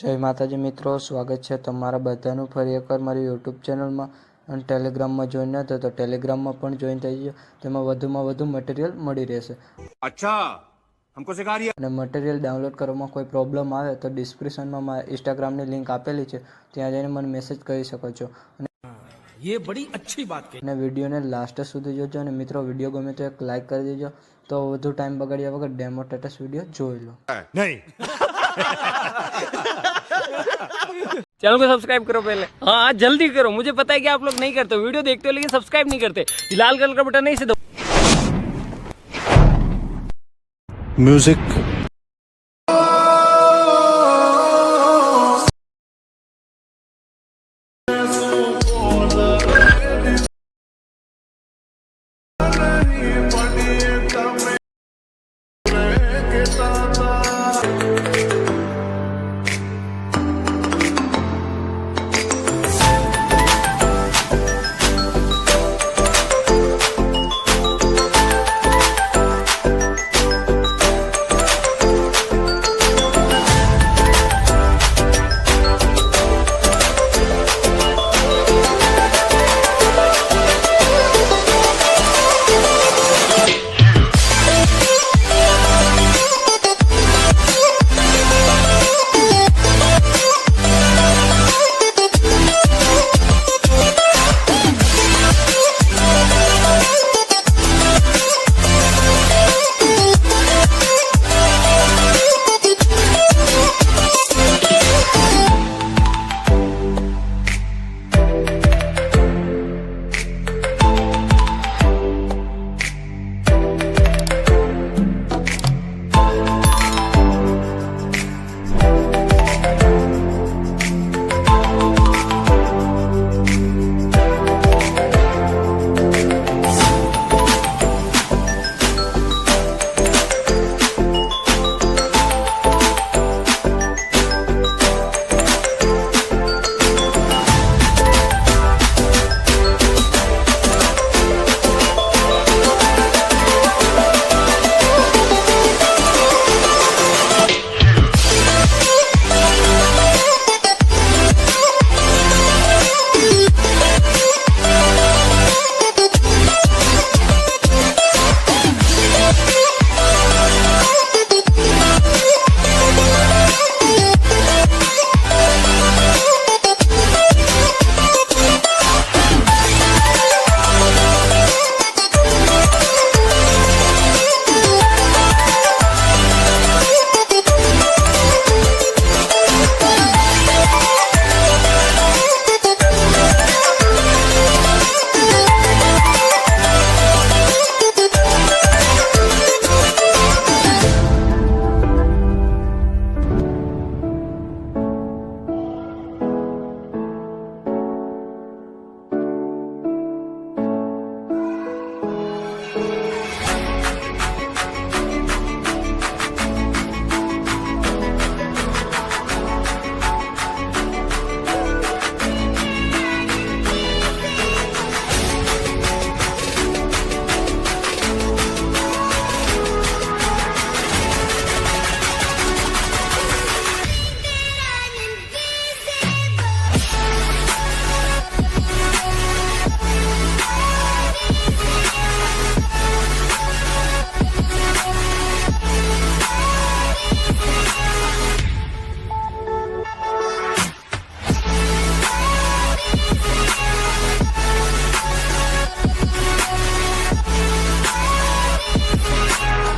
જય માતાજી મિત્રો, સ્વાગત છે તમારા બધાનું ફરી એકવાર મારી યુટ્યુબ ચેનલમાં અને ટેલિગ્રામમાં જોઈન ન થયો તો ટેલિગ્રામમાં પણ જોઈન થઈ ગયો. તેમાં વધુમાં વધુ મટીરિયલ મળી રહેશે. अच्छा हमको सिखा रही है. અને મટીરિયલ ડાઉનલોડ કરવામાં કોઈ પ્રોબ્લેમ આવે તો ડિસ્ક્રિપ્શનમાં મારા ઇન્સ્ટાગ્રામની લિંક આપેલી છે, ત્યાં જઈને મને મેસેજ કરી શકો છો. ये बड़ी अच्छी बात कही. અને વિડીયોને લાસ્ટ સુધી જોજો. અને મિત્રો, વિડીયો ગમે તો એક લાઇક કરી દેજો. તો વધુ ટાઈમ બગાડ્યા વગર ડેમો સ્ટેટસ વિડીયો જોઈ લો. नहीं चैनल को सब्सक्राइब करो पहले. हाँ जल्दी करो, मुझे पता है कि आप लोग नहीं करते, वीडियो देखते हो लेकिन सब्सक्राइब नहीं करते. लाल कलर का बटन नहीं से दो. म्यूजिक